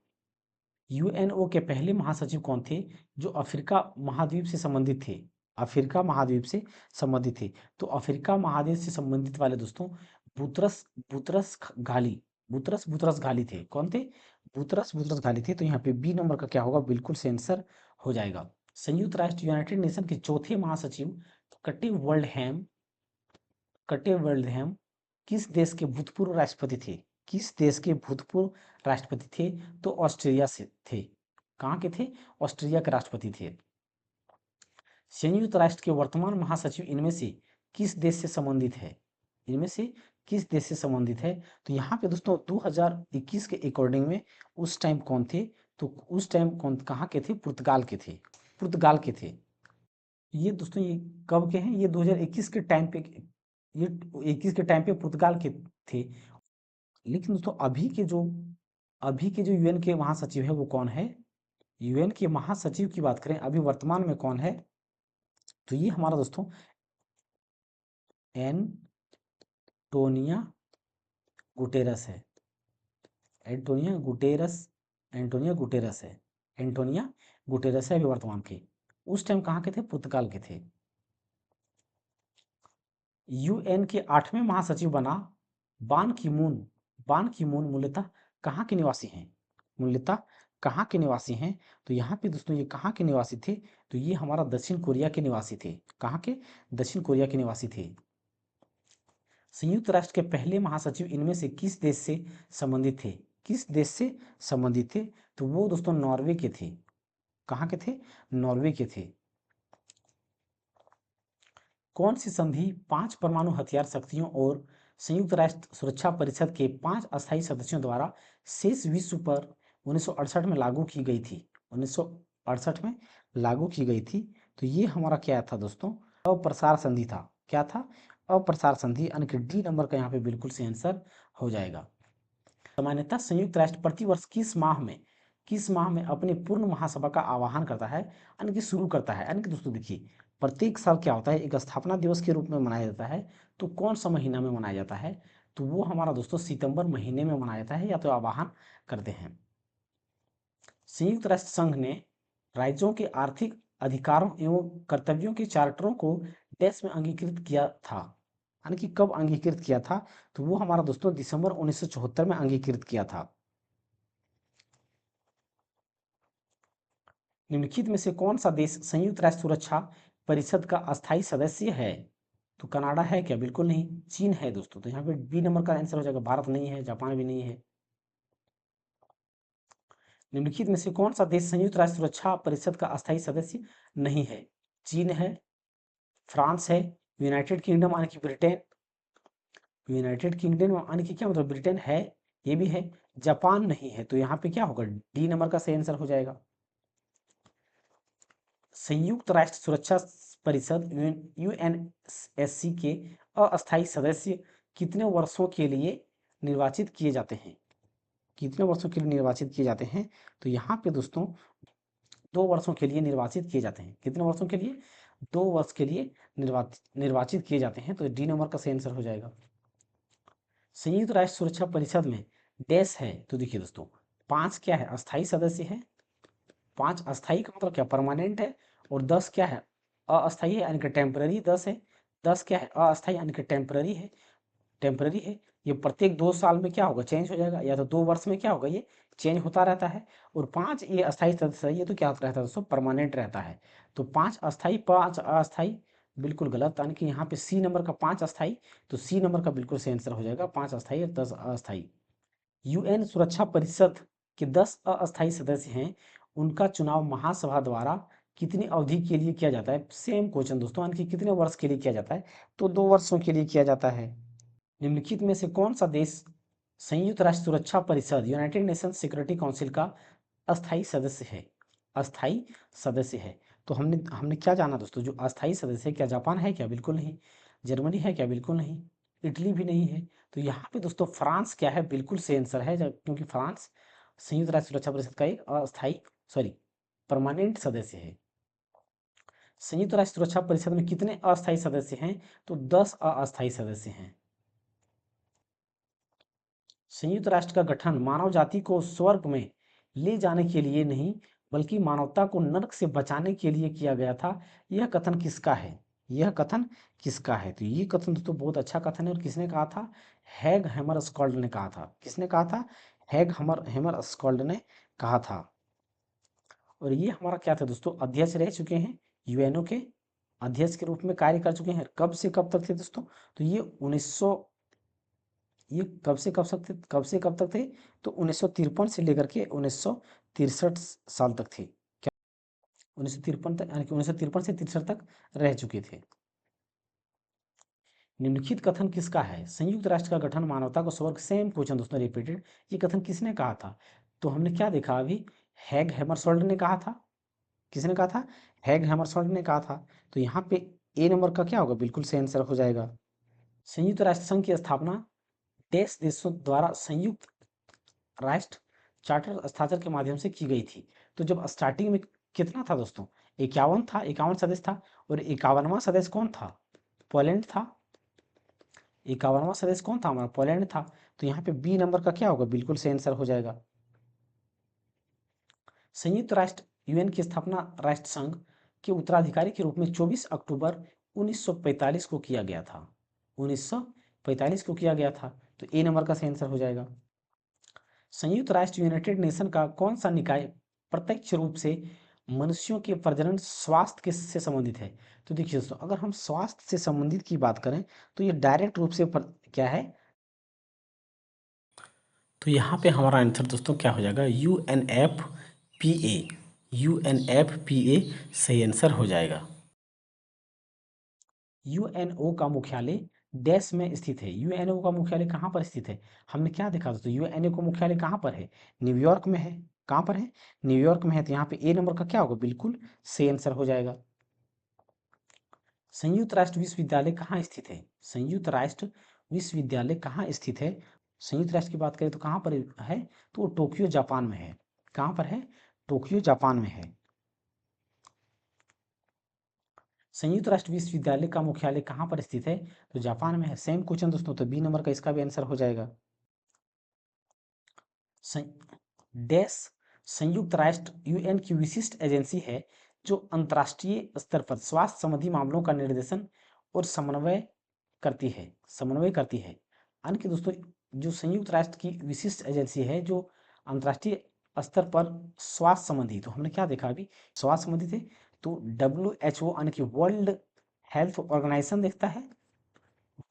यूएनओ के पहले महासचिव कौन थे? जो अफ्रीका महाद्वीप से संबंधित थे। अफ्रीका महाद्वीप से संबंधित थे। तो अफ्रीका महाद्वीप से संबंधित वाले दोस्तों Boutros Boutros Ghali Boutros Boutros Ghali थे। कौन थे? बुतरस बुतरस घाली थे। तो यहाँ पे बी नंबर का क्या होगा? बिल्कुल से आंसर हो जाएगा। संयुक्त राष्ट्र यूनाइटेड नेशन के चौथे महासचिव कटे वर्ल्डहैम किस देश के भूतपूर्व राष्ट्रपति थे? किस देश के भूतपूर्व राष्ट्रपति थे? तो ऑस्ट्रेलिया से थे। कहाँ के थे? ऑस्ट्रेलिया के राष्ट्रपति थे। संयुक्त राष्ट्र के वर्तमान महासचिव इनमें से किस देश से संबंधित है? इनमें से किस देश से संबंधित है? तो यहाँ पे दोस्तों 2021 के अकॉर्डिंग में उस टाइम कौन थे? तो उस टाइम कौन कहाँ के थे? पुर्तगाल के थे। पुर्तगाल के थे। ये दोस्तों ये कब के हैं? ये 2021 के टाइम पे, ये 21 के टाइम पे पुर्तगाल के थे। लेकिन दोस्तों अभी के जो यूएन के महासचिव है वो कौन है? यूएन के महासचिव की बात करें अभी वर्तमान में कौन है? तो ये हमारा दोस्तों एंटोनिया गुटेरस है। एंटोनिया गुटेरस एंटोनिया गुटेरस है। एंटोनिया गुटेरस है अभी वर्तमान के। उस टाइम कहाँ के थे? पुर्तगाल के थे। यूएन के 8वें महासचिव बना बान की मून। बान की मून मूलतः कहाँ के निवासी हैं? मूलतः कहाँ के निवासी हैं? तो यहाँ पे दोस्तों ये कहाँ के निवासी थे? तो ये हमारा दक्षिण कोरिया के निवासी थे। कहाँ के? दक्षिण कोरिया के निवासी थे। संयुक्त राष्ट्र के पहले महासचिव इनमें से किस देश से संबंधित थे? किस देश से संबंधित थे? तो वो दोस्तों नॉर्वे के थे। कहाँ के थे? नॉर्वे के थे। कौन सी संधि 5 परमाणु हथियार शक्तियों और संयुक्त राष्ट्र सुरक्षा परिषद के 5 अस्थायी सदस्यों द्वारा शेष विश्व पर 1968 में लागू की गई थी? 1968 में लागू की गई थी। तो ये हमारा क्या था दोस्तों? अप्रसार संधि था। क्या था? अप्रसार संधि। यानी कि डी नंबर का यहाँ पे बिल्कुल से आंसर हो जाएगा। सामान्यतः संयुक्त राष्ट्र प्रतिवर्ष किस माह में अपनी पूर्ण महासभा का आह्वान करता है, यानी कि शुरू करता है? यानी कि दोस्तों देखिए प्रत्येक साल क्या होता है, एक स्थापना दिवस के रूप में मनाया जाता है। तो कौन सा महीना में मनाया जाता है? तो वो हमारा दोस्तों सितंबर महीने में मनाया जाता है, या तो आह्वान करते हैं। संयुक्त राष्ट्र संघ ने राज्यों के आर्थिक अधिकारों एवं कर्तव्यों के चार्टरों को देश में अंगीकृत किया था, यानी कि कब अंगीकृत किया था? तो वो हमारा दोस्तों दिसंबर 1974 में अंगीकृत किया था। निम्नलिखित में से कौन सा देश संयुक्त राष्ट्र सुरक्षा परिषद का अस्थायी सदस्य है? तो कनाडा है क्या? बिल्कुल नहीं, चीन है दोस्तों। तो यहाँ पे बी नंबर का आंसर हो जाएगा। भारत नहीं है, जापान भी नहीं है। निम्नलिखित में से कौन सा देश संयुक्त राष्ट्र सुरक्षा परिषद का अस्थायी सदस्य नहीं है? चीन है, फ्रांस है, यूनाइटेड किंगडम यानी कि ब्रिटेन, यूनाइटेड किंगडम यानी कि क्या मतलब ब्रिटेन है, ये भी है, जापान नहीं है। तो यहाँ पे क्या होगा? डी नंबर का सही आंसर हो जाएगा। संयुक्त राष्ट्र सुरक्षा परिषद यूएनएससी के अस्थायी सदस्य कितने वर्षों के लिए निर्वाचित किए जाते हैं? कितने वर्षों के लिए निर्वाचित किए जाते हैं? तो यहाँ पे दोस्तों 2 वर्षों के लिए निर्वाचित किए जाते हैं। कितने वर्षों के लिए? 2 वर्ष के लिए निर्वाचित किए जाते हैं। तो डी नंबर का सही आंसर हो जाएगा। संयुक्त राष्ट्र सुरक्षा परिषद में डैश है? तो देखिए दोस्तों 5 क्या है? अस्थायी सदस्य है। 5 अस्थायी का मतलब क्या? परमानेंट है। और 10 क्या है? अस्थायी है, यानी कि टेम्पररी 10 है। 10 क्या है? अस्थायी यानी कि टेम्पररी है। ये प्रत्येक 2 साल में क्या होगा, चेंज हो जाएगा, या तो 2 वर्ष में क्या होगा, ये चेंज होता रहता है। और 5 ये अस्थायी सदस्य है, ये तो क्या रहता है दोस्तों, परमानेंट रहता है। तो 5 अस्थायी, 5 अस्थायी, बिल्कुल गलत, यानी कि यहाँ पे सी नंबर का 5 अस्थायी, तो सी नंबर का बिल्कुल सही आंसर हो जाएगा 5 अस्थायी और 10 अस्थायी। यूएन सुरक्षा परिषद के 10 अस्थायी सदस्य हैं, उनका चुनाव महासभा द्वारा कितनी अवधि के लिए किया जाता है। सेम क्वेश्चन दोस्तों, यानी कि कितने वर्ष के लिए किया जाता है, तो 2 वर्षों के लिए किया जाता है। निम्नलिखित में से कौन सा देश संयुक्त राष्ट्र सुरक्षा परिषद, यूनाइटेड नेशन सिक्योरिटी काउंसिल का अस्थायी सदस्य है, अस्थायी सदस्य है। तो हमने हमने क्या जाना दोस्तों, जो अस्थायी सदस्य है, क्या जापान है क्या, बिल्कुल नहीं। जर्मनी है क्या, बिल्कुल नहीं। इटली भी नहीं है। तो यहाँ पे दोस्तों फ्रांस क्या है, बिल्कुल सही आंसर है, क्योंकि फ्रांस संयुक्त राष्ट्र सुरक्षा परिषद का एक अस्थायी, सॉरी, परमानेंट सदस्य है। संयुक्त राष्ट्र सुरक्षा परिषद में कितने अस्थायी सदस्य हैं, तो 10 अस्थायी सदस्य हैं। संयुक्त राष्ट्र का गठन मानव जाति को स्वर्ग में ले जाने के लिए नहीं, बल्कि मानवता को नरक से बचाने के लिए किया गया था। यह कथन किसका है, यह कथन किसका है, तो ये कथन दोस्तों बहुत अच्छा कथन है, और किसने कहा था, हैग हैमर स्कॉल्ड ने कहा था। किसने कहा था, हैग हैमर स्कॉल्ड ने कहा था। और ये हमारा क्या था दोस्तों, अध्यक्ष रह चुके हैं, यूएनओ के अध्यक्ष के रूप में कार्य कर चुके हैं। कब से कब तक थे दोस्तों, तो ये 1900, ये कब से कब तक थे, तो 1953 से लेकर के 1963 साल तक थे। क्या 1953 तक, यानी कि 1953 से 63 तक रह चुके थे। निम्नलिखित कथन किसका है, संयुक्त राष्ट्र का गठन मानवता को स्वर्ग, सेम क्वेश्चन दोस्तों रिपीटेड, ये कथन किसने कहा था, तो हमने क्या देखा अभी, हैग हैमरसोल्ड ने कहा था। किसने कहा था, हैग हैमरसोल्ड ने कहा था। तो यहाँ पे ए नंबर का क्या होगा, बिल्कुल सही आंसर हो जाएगा। संयुक्त राष्ट्र संघ की स्थापना देश देशों द्वारा संयुक्त राष्ट्र चार्टर हस्ताक्षर के माध्यम से की गई थी। तो जब स्टार्टिंग में कितना था दोस्तों, 51 था, 51 सदस्य था। और 51वां सदस्य कौन था, पोलैंड था। 51वां सदस्य कौन था, हमारा पोलैंड था। तो यहाँ पे बी नंबर का क्या होगा, बिल्कुल सही आंसर हो जाएगा। संयुक्त राष्ट्र यूएन की स्थापना राष्ट्र संघ के उत्तराधिकारी के रूप में 24 अक्टूबर 1945 को किया गया था। 1945 को किया गया था, तो ए नंबर का सही आंसर हो जाएगा। संयुक्त राष्ट्र यूनाइटेड नेशन का कौन सा निकाय प्रत्यक्ष रूप से मनुष्यों के प्रजनन स्वास्थ्य के से संबंधित है। तो देखिए दोस्तों, अगर हम स्वास्थ्य से संबंधित की बात करें, तो ये डायरेक्ट रूप से क्या है, तो यहाँ पे हमारा आंसर दोस्तों क्या हो जाएगा, UNFPA, UNFPA सही आंसर हो जाएगा। यूएनओ का मुख्यालय डैश में स्थित है। यूएनओ का मुख्यालय कहाँ पर स्थित है, हमने क्या देखा दोस्तों, यूएनओ का मुख्यालय कहाँ पर है, न्यूयॉर्क में है। कहाँ पर है, न्यूयॉर्क में है। तो यहाँ पे ए नंबर का क्या होगा, बिल्कुल सही आंसर हो जाएगा। संयुक्त राष्ट्र विश्वविद्यालय कहाँ स्थित है, संयुक्त राष्ट्र विश्वविद्यालय कहाँ स्थित है। संयुक्त राष्ट्र की बात करें तो कहाँ पर है, तो वो टोक्यो जापान में है। कहाँ पर है, टोक्यो जापान में है। संयुक्त राष्ट्र विश्वविद्यालय का मुख्यालय कहाँ पर स्थित है, तो जापान में है। सेम क्वेश्चन दोस्तों, तो बी नंबर का इसका भी आंसर हो जाएगा। डैश संयुक्त राष्ट्र यूएन की विशिष्ट एजेंसी है जो अंतर्राष्ट्रीय स्तर पर स्वास्थ्य संबंधी मामलों का निर्देशन और समन्वय करती है, समन्वय करती है। यानी कि दोस्तों, जो संयुक्त राष्ट्र की विशिष्ट एजेंसी है जो अंतर्राष्ट्रीय स्तर पर स्वास्थ्य संबंधी, तो हमने क्या देखा अभी, स्वास्थ्य संबंधी थे, तो WHO यानी कि वर्ल्ड हेल्थ ऑर्गेनाइजेशन देखता है,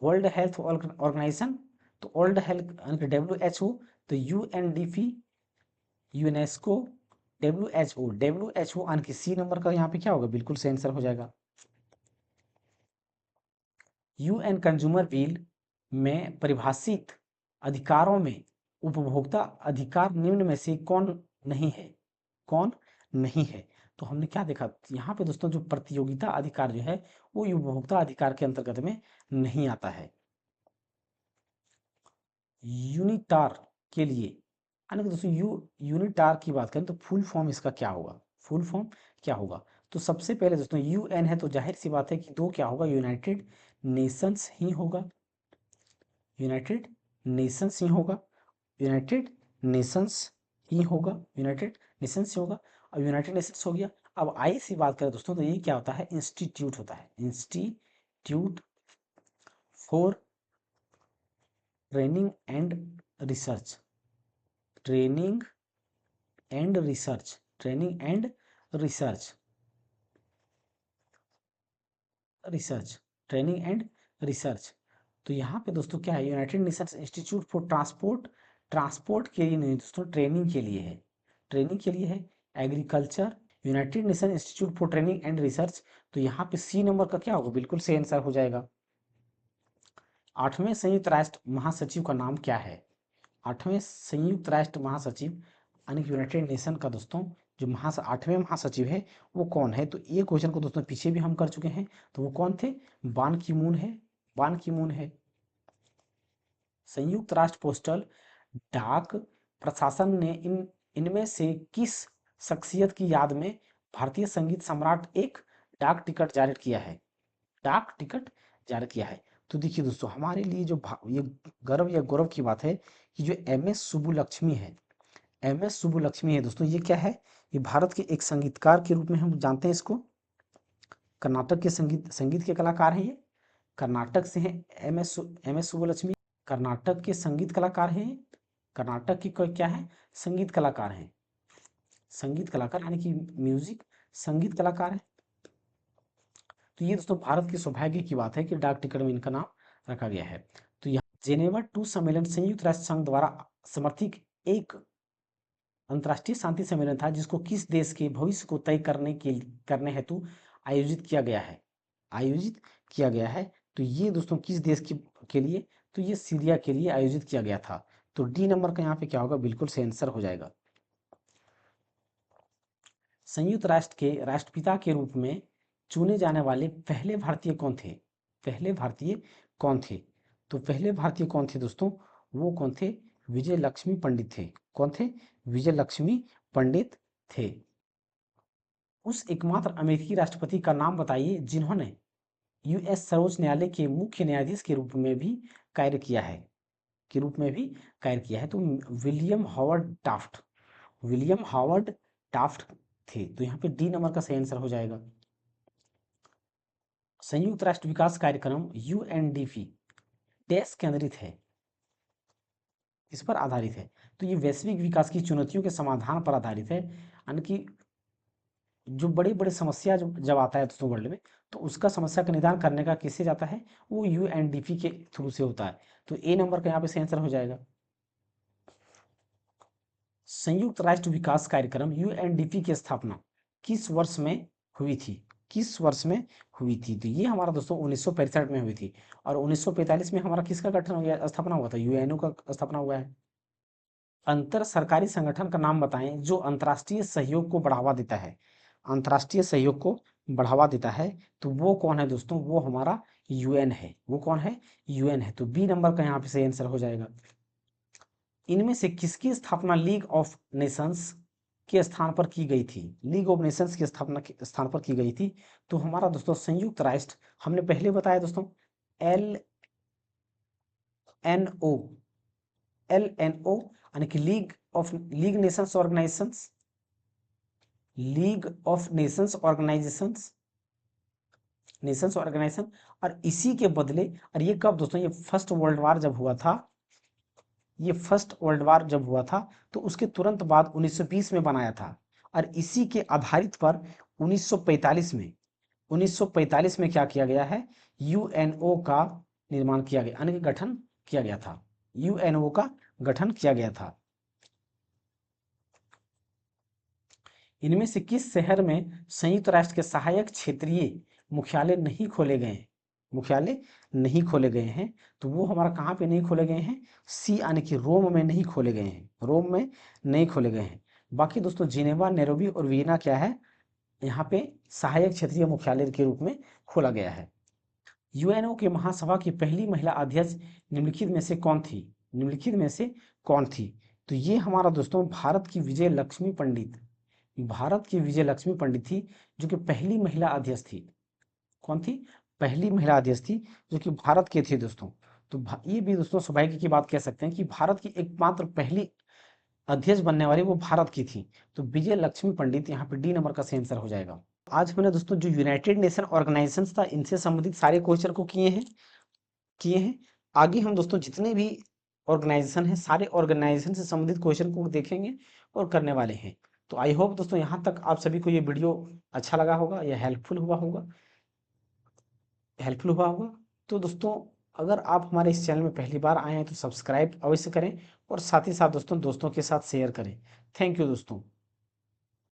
वर्ल्ड हेल्थ ऑर्गेनाइजेशन। तो वर्ल्ड हेल्थ यानी कि WHO, तो UNDP, यूनेस्को, WHO यानी कि सी नंबर का यहाँ पे क्या होगा, बिल्कुल सही आंसर हो जाएगा। यूएन कंज्यूमर बिल में परिभाषित अधिकारों में उपभोक्ता अधिकार निम्न में से कौन नहीं है, कौन नहीं है। तो हमने क्या देखा यहाँ पे दोस्तों, जो प्रतियोगिता अधिकार जो है वो उपभोक्ता अधिकार के अंतर्गत में नहीं आता है। यूनिटार के लिए, यानी कि दोस्तों यूनिटार की बात करें तो फुल फॉर्म इसका क्या होगा, फुल फॉर्म क्या होगा। तो सबसे पहले दोस्तों यूएन है, तो जाहिर सी बात है कि दो क्या होगा, यूनाइटेड नेशंस ही होगा, यूनाइटेड नेशंस ही होगा, यूनाइटेड नेशंस ही होगा, यूनाइटेड नेशंस ही होगा। अब यूनाइटेड नेशंस हो गया। अब आई सी बात करें दोस्तों, तो ये क्या होता है, इंस्टीट्यूट होता है, institute for training and research, training and research, training and research, research, training and research. तो यहाँ पे दोस्तों क्या है, United Nations institute for transport, transport के लिए नहीं दोस्तों, ट्रेनिंग के लिए है, ट्रेनिंग के लिए है। Agriculture, United nation institute for training and research. तो यहाँ पे सी नंबर का क्या होगा, बिल्कुल सही आंसर हो जाएगा। 8वें संयुक्त राष्ट्र महासचिव का नाम क्या है? 8वें संयुक्त राष्ट्र महासचिव यानी कि यूनाइटेड नेशन का दोस्तों जो 8वें महासचिव है वो कौन है? तो ये क्वेश्चन को दोस्तों पीछे भी हम कर चुके हैं। तो वो कौन थे? बान की मून है, बान की मून है। संयुक्त राष्ट्र पोस्टल डाक प्रशासन ने इनमें से किस शख्सियत की याद में भारतीय संगीत सम्राट एक डाक टिकट जारी किया है? डाक टिकट जारी किया है। तो देखिए दोस्तों हमारे लिए जो ये गर्व या गौरव की बात है कि जो MS सुब्बुलक्ष्मी है, MS सुब्बुलक्ष्मी है दोस्तों, ये क्या है? ये भारत के एक संगीतकार के रूप में हम जानते हैं इसको। कर्नाटक के संगीत संगीत के कलाकार हैं ये, कर्नाटक से हैं। MS सुब्बुलक्ष्मी कर्नाटक के संगीत कलाकार हैं। कर्नाटक के क्या है? संगीत कलाकार हैं, संगीत कलाकार यानी कि म्यूजिक संगीत कलाकार है। तो ये दोस्तों भारत के सौभाग्य की बात है कि डाक टिकट में इनका नाम रखा गया है। तो यहाँ जेनेवा 2 सम्मेलन संयुक्त राष्ट्र संघ द्वारा समर्थित एक अंतर्राष्ट्रीय शांति सम्मेलन था जिसको किस देश के भविष्य को तय करने हेतु आयोजित किया गया है? आयोजित किया गया है। तो ये दोस्तों किस देश के लिए? तो ये सीरिया के लिए आयोजित किया गया था। तो डी नंबर का यहाँ पे क्या होगा, बिल्कुल सही आंसर हो जाएगा। संयुक्त राष्ट्र के राष्ट्रपिता के रूप में चुने जाने वाले पहले भारतीय कौन थे? पहले भारतीय कौन थे? तो पहले भारतीय कौन थे दोस्तों? वो कौन थे? विजय लक्ष्मी पंडित थे। कौन थे? विजय लक्ष्मी पंडित थे। उस एकमात्र अमेरिकी राष्ट्रपति का नाम बताइए जिन्होंने US सर्वोच्च न्यायालय के मुख्य न्यायाधीश के रूप में भी कार्य किया है, के रूप में भी कार्य किया है। तो William Howard Taft, William Howard Taft थे। तो यहाँ पे डी नंबर का सही आंसर हो जाएगा। संयुक्त राष्ट्र विकास कार्यक्रम UNDP देश केंद्रित है, इस पर आधारित है। तो ये वैश्विक विकास की चुनौतियों के समाधान पर आधारित है, यानी कि जो बड़ी बड़ी समस्या जब आता है दोस्तों वर्ल्ड में, तो उसका समस्या का निदान करने का किससे जाता है? वो UNDP के थ्रू से होता है। तो ए नंबर का यहाँ पे सही आंसर हो जाएगा। संयुक्त राष्ट्र विकास कार्यक्रम UNDP की स्थापना किस वर्ष में हुई थी? किस वर्ष में हुई थी? तो ये हमारा दोस्तों 1965 में हुई थी। और 1945 में हमारा किसका गठन हो गया, स्थापना हुआ था? UNO का स्थापना हुआ है। अंतर सरकारी संगठन का नाम बताएं जो अंतर्राष्ट्रीय सहयोग को बढ़ावा देता है। अंतर्राष्ट्रीय सहयोग को बढ़ावा देता है तो वो कौन है दोस्तों? वो हमारा UN है। वो कौन है? UN है। तो बी नंबर का यहाँ पे सही आंसर हो जाएगा। इनमें से किसकी स्थापना लीग ऑफ नेशंस के स्थान पर की गई थी? लीग ऑफ नेशंस की स्थापना के स्थान पर की गई थी। तो हमारा दोस्तों संयुक्त राष्ट्र, हमने पहले बताया दोस्तों LNO, LNO यानी कि league nations organisations, league of nations organisations, nations organisation. और इसी के बदले, और ये कब दोस्तों? ये फर्स्ट वर्ल्ड वार जब हुआ था, ये फर्स्ट वर्ल्ड वार जब हुआ था तो उसके तुरंत बाद 1920 में बनाया था। और इसी के आधारित पर 1945 में क्या किया गया है? UNO का निर्माण किया गया, यानी कि गठन किया गया था। UNO का गठन किया गया था। इनमें से किस शहर में संयुक्त राष्ट्र के सहायक क्षेत्रीय मुख्यालय नहीं खोले गए हैं? मुख्यालय नहीं खोले गए हैं। तो वो हमारा कहाँ पे नहीं खोले गए हैं? सी यानी कि रोम में नहीं खोले गए हैं, रोम में नहीं खोले गए हैं। बाकी दोस्तों जिनेवा, नैरोबी और वियना क्या है? यहाँ पे सहायक क्षेत्रीय मुख्यालय के रूप में खोला गया है। UNO के महासभा की पहली महिला अध्यक्ष निम्नलिखित में से कौन थी? निम्नलिखित में से कौन थी? तो ये हमारा दोस्तों भारत की विजय लक्ष्मी पंडित, भारत की विजय लक्ष्मी पंडित थी, जो कि पहली महिला अध्यक्ष थी। कौन थी? पहली महिला अध्यक्ष थी, जो कि भारत के थे दोस्तों। तो ये भी दोस्तों सौभाग्य की बात कह सकते हैं कि भारत की एकमात्र पहली अध्यक्ष बनने वाली वो भारत की थी। तो विजय लक्ष्मी पंडित, यहाँ पे डी नंबर का सही आंसर हो जाएगा। आज हमने दोस्तों जो यूनाइटेड नेशन ऑर्गेनाइजेशन था इनसे संबंधित सारे क्वेश्चन को किए हैं। आगे हम दोस्तों जितने भी ऑर्गेनाइजेशन है, सारे ऑर्गेनाइजेशन से संबंधित क्वेश्चन को देखेंगे और करने वाले हैं। तो आई होप दोस्तों यहाँ तक आप सभी को ये वीडियो अच्छा लगा होगा या हेल्पफुल हुआ होगा। तो दोस्तों अगर आप हमारे इस चैनल में पहली बार आए हैं तो सब्सक्राइब अवश्य करें और साथ ही साथ दोस्तों के साथ शेयर करें। थैंक यू दोस्तों।